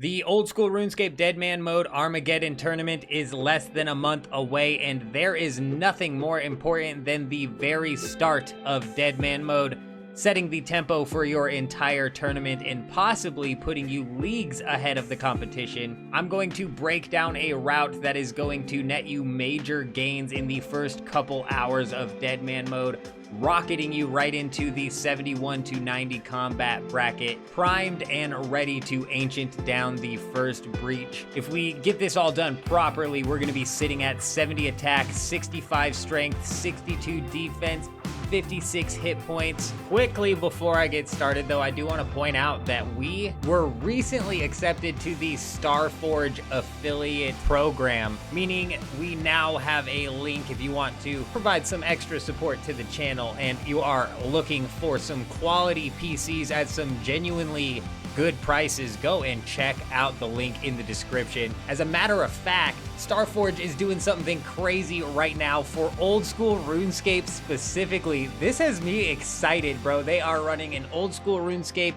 The old school RuneScape Deadman mode Armageddon tournament is less than a month away, and there is nothing more important than the very start of Deadman mode, setting the tempo for your entire tournament and possibly putting you leagues ahead of the competition. I'm going to break down a route that is going to net you major gains in the first couple hours of Deadman mode, rocketing you right into the 71 to 90 combat bracket, primed and ready to ancient down the first breach. If we get this all done properly, we're going to be sitting at 70 attack, 65 strength, 62 defense, 56 hit points. Quickly before I get started though, I do want to point out that we were recently accepted to the Starforge affiliate program, meaning we now have a link if you want to provide some extra support to the channel and you are looking for some quality PCs at some genuinely good prices. Go and check out the link in the description. As a matter of fact, Starforge is doing something crazy right now for old school RuneScape specifically. This has me excited, bro. They are running an old school RuneScape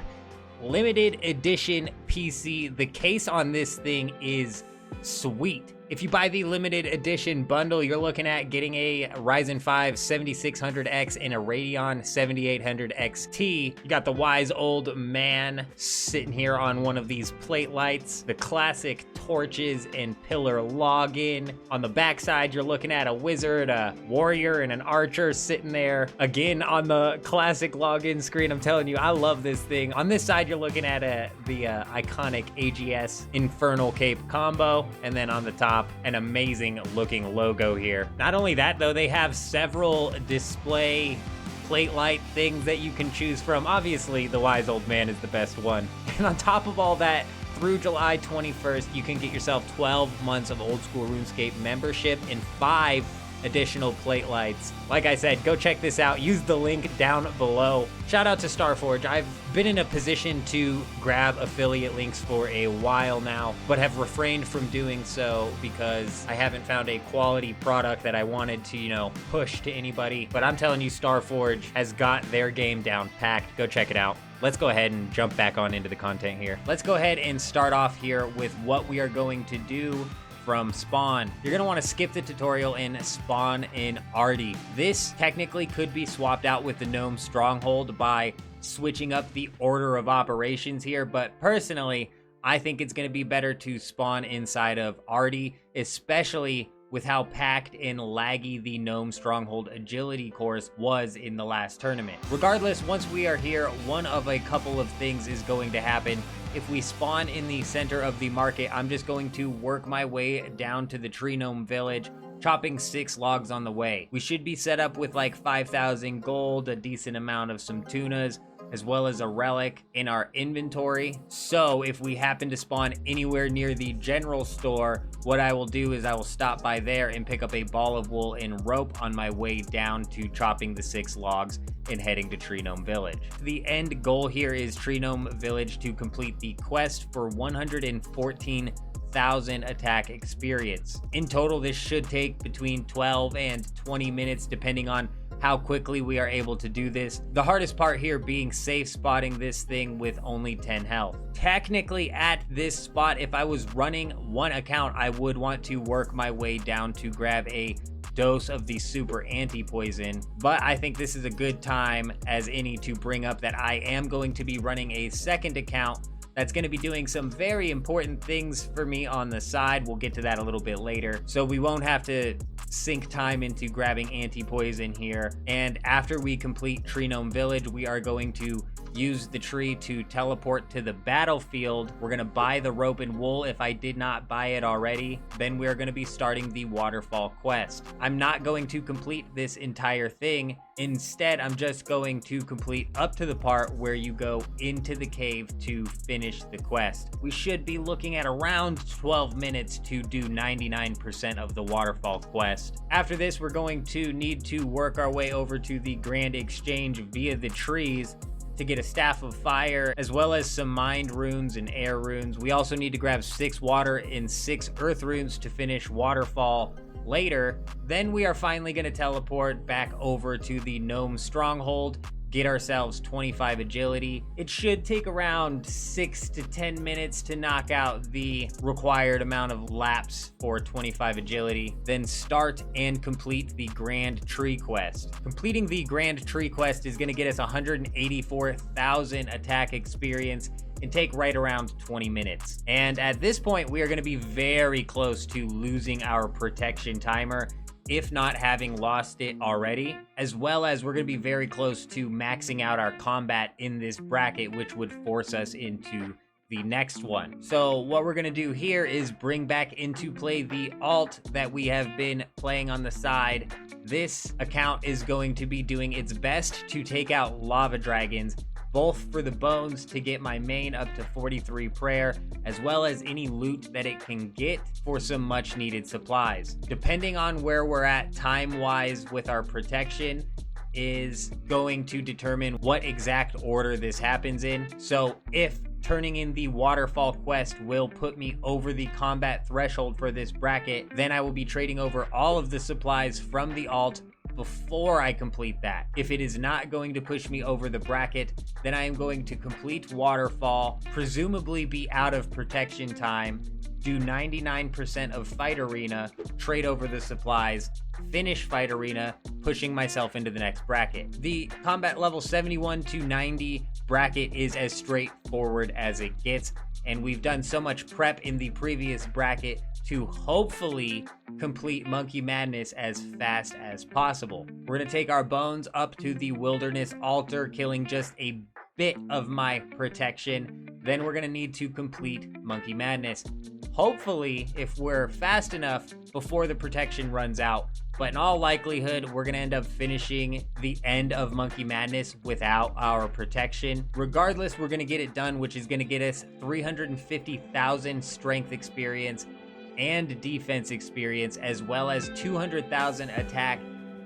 limited edition PC. The case on this thing is sweet. If you buy the limited edition bundle, you're looking at getting a Ryzen 5 7600X and a Radeon 7800 XT. You got the wise old man sitting here on one of these plate lights, the classic torches and pillar login. On the backside, you're looking at a wizard, a warrior, and an archer sitting there. Again, on the classic login screen, I'm telling you, I love this thing. On this side, you're looking at the iconic AGS Infernal Cape combo, and then on the top, an amazing looking logo here. Not only that though, they have several display plate light things that you can choose from. Obviously, the wise old man is the best one. And on top of all that, through July 21st, you can get yourself 12 months of old school RuneScape membership and 5 additional plate lights. Like I said, go check this out. Use the link down below. Shout out to Starforge. I've been in a position to grab affiliate links for a while now, but have refrained from doing so because I haven't found a quality product that I wanted to, push to anybody. But I'm telling you, Starforge has got their game down packed. Go check it out. Let's go ahead and jump back on into the content here. Let's go ahead and start off here with what we are going to do from spawn. You're gonna want to skip the tutorial and spawn in Artie. This technically could be swapped out with the Gnome Stronghold by switching up the order of operations here, but personally, I think it's gonna be better to spawn inside of Artie, especially with how packed and laggy the Gnome Stronghold agility course was in the last tournament. Regardless, once we are here, one of a couple of things is going to happen. If we spawn in the center of the market, I'm just going to work my way down to the Tree Gnome village, chopping 6 logs on the way. We should be set up with like 5,000 gold, a decent amount of some tunas, as well as a relic in our inventory. So if we happen to spawn anywhere near the general store, what I will do is I will stop by there and pick up a ball of wool and rope on my way down to chopping the 6 logs and heading to Tree Gnome Village. The end goal here is Tree Gnome Village to complete the quest for 114,000 attack experience. In total, this should take between 12 and 20 minutes depending on how quickly we are able to do this. The hardest part here being safe spotting this thing with only 10 health. Technically at this spot, if I was running one account, I would want to work my way down to grab a dose of the super anti-poison, but I think this is a good time as any to bring up that I am going to be running a second account that's going to be doing some very important things for me on the side. We'll get to that a little bit later, so we won't have to sink time into grabbing anti-poison here. And after we complete Tree Gnome Village, we are going to use the tree to teleport to the battlefield. We're going to buy the rope and wool if I did not buy it already. Then we're going to be starting the waterfall quest. I'm not going to complete this entire thing. Instead, I'm just going to complete up to the part where you go into the cave to finish the quest. We should be looking at around 12 minutes to do 99% of the waterfall quest. After this, we're going to need to work our way over to the Grand Exchange via the trees to get a Staff of Fire, as well as some Mind Runes and Air Runes. We also need to grab 6 Water and 6 Earth Runes to finish Waterfall later. Then we are finally going to teleport back over to the Gnome Stronghold, get ourselves 25 agility. It should take around 6 to 10 minutes to knock out the required amount of laps for 25 agility. Then start and complete the Grand Tree Quest. Completing the Grand Tree Quest is going to get us 184,000 attack experience and take right around 20 minutes. And at this point, we are going to be very close to losing our protection timer, if not having lost it already, as well as we're going to be very close to maxing out our combat in this bracket, which would force us into the next one. So what we're going to do here is bring back into play the alt that we have been playing on the side. This account is going to be doing its best to take out lava dragons, both for the bones to get my main up to 43 prayer, as well as any loot that it can get for some much needed supplies. Depending on where we're at time-wise with our protection is going to determine what exact order this happens in. So if turning in the waterfall quest will put me over the combat threshold for this bracket, then I will be trading over all of the supplies from the alt before I complete that. If it is not going to push me over the bracket, then I am going to complete waterfall, presumably be out of protection time, do 99% of fight arena, trade over the supplies, finish fight arena, pushing myself into the next bracket. The combat level 71 to 90 bracket is as straightforward as it gets, and we've done so much prep in the previous bracket to hopefully complete Monkey Madness as fast as possible. We're going to take our bones up to the Wilderness Altar, killing just a bit of my protection. Then we're going to need to complete Monkey Madness. Hopefully, if we're fast enough before the protection runs out, but in all likelihood, we're going to end up finishing the end of Monkey Madness without our protection. Regardless, we're going to get it done, which is going to get us 350,000 strength experience and defense experience, as well as 200,000 attack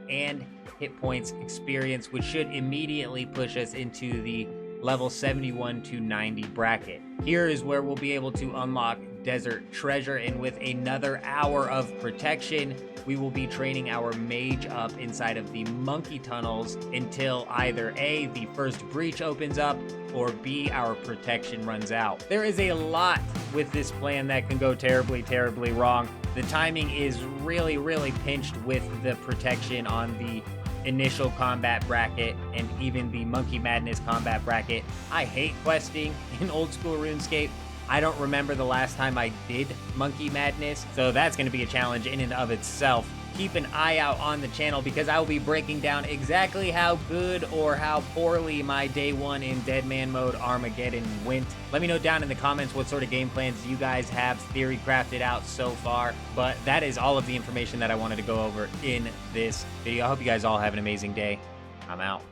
and hit points experience, which should immediately push us into the level 71 to 90 bracket. Here is where we'll be able to unlock Desert Treasure, and with another hour of protection, we will be training our mage up inside of the monkey tunnels until either A, the first breach opens up, or B, our protection runs out. There is a lot with this plan that can go terribly, terribly wrong. The timing is really, really pinched with the protection on the initial combat bracket and even the Monkey Madness combat bracket. I hate questing in old school RuneScape. I don't remember the last time I did Monkey Madness, so that's going to be a challenge in and of itself. Keep an eye out on the channel because I will be breaking down exactly how good or how poorly my day one in Deadman mode Armageddon went. Let me know down in the comments what sort of game plans you guys have theory crafted out so far, but that is all of the information that I wanted to go over in this video. I hope you guys all have an amazing day. I'm out.